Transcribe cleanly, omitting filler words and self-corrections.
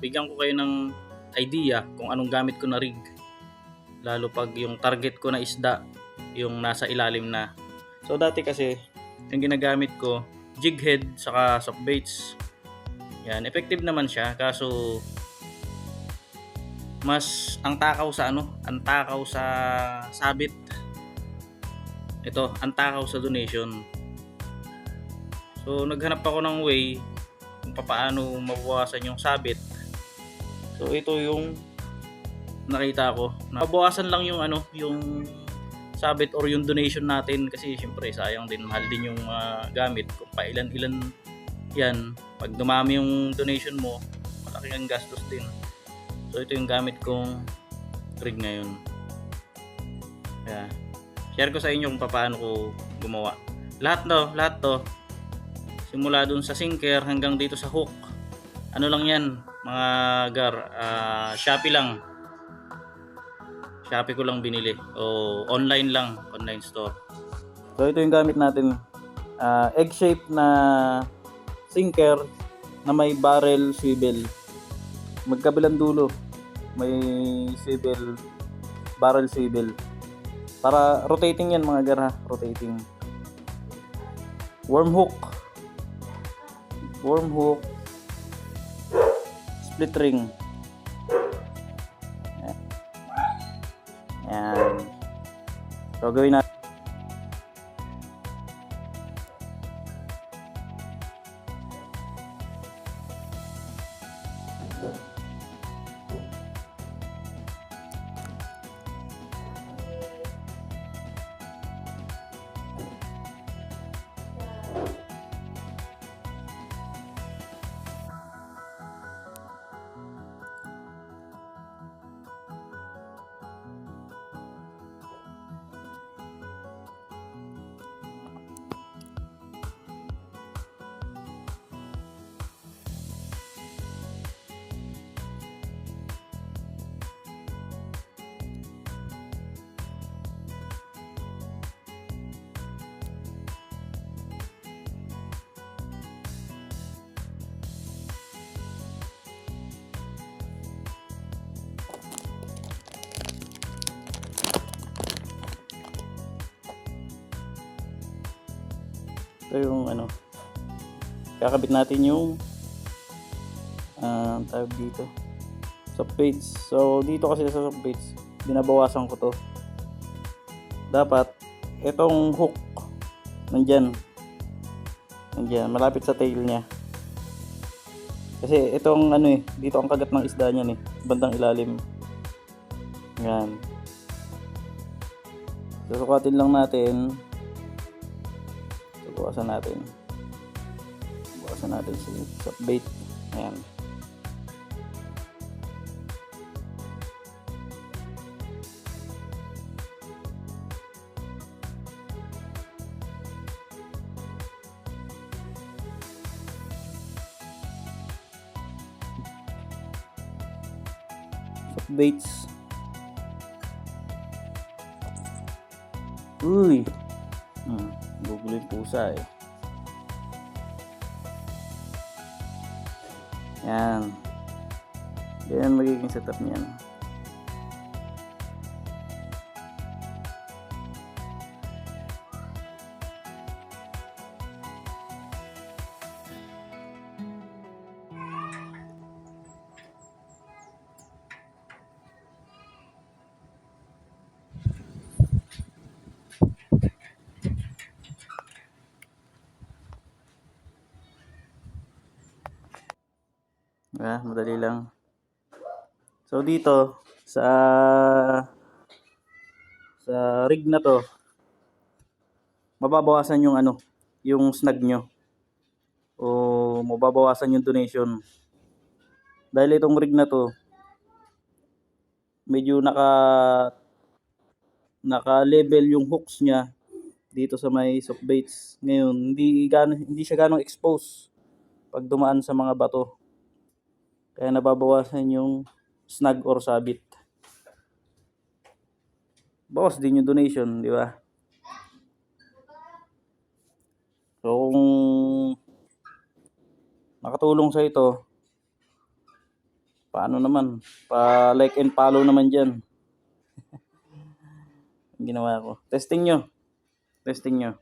bigyan ko kayo ng idea kung anong gamit ko na rig. Lalo pag yung target ko na isda, yung nasa ilalim na. So dati kasi, yung ginagamit ko, jig head saka soft baits. Yan, effective naman siya, kaso mas ang takaw sa sabit. Ito, ang takaw sa donation. So naghanap ako ng way kung paano mabawasan yung sabit. So ito yung nakita ko. Mabawasan lang yung yung sabit or yung donation natin kasi syempre sayang din, mahal din yung gamit. Kung pailan-ilan yan, pag dumami yung donation mo, malaki ang gastos din. So ito yung gamit kong rig ngayon. Kaya share ko sa inyo kung paano ko gumawa. Lahat to simula dun sa sinker hanggang dito sa hook. Ano lang yan, mga gar, Shopee lang. Shopee ko lang binili o online lang, online store. So ito yung gamit natin, egg shape na sinker na may barrel swivel. Magkabilang dulo may swivel, barrel swivel. Para rotating yan mga gar ha, rotating. Worm hook, split ring. Yan. So gawin natin. Ito yung kakabit natin yung tawag dito, soft baits. So dito kasi sa soft baits, binabawasan ko to. Dapat itong hook nandyan malapit sa tail niya, kasi itong dito ang kagat ng isda niyan bandang ilalim. Yan, susukatin lang natin. Bukasan natin si soft bait. Ayan. Soft baits. Uy. Gugulo yung pusa Yan. Ganyan magiging setup niyan. Madali lang. So dito sa rig na to, mababawasan yung yung snag nyo o mababawasan yung donation. Dahil itong rig na to medyo naka level yung hooks niya dito sa may soft baits. Ngayon hindi siya ganong expose pag dumaan sa mga bato. Kaya nababawasan yung snag or sabit. Bawas din yung donation, di ba? So kung nakatulong sa ito, Paano naman? Pa-like and follow naman diyan. Ang ginawa ko. Testing nyo. Testing nyo.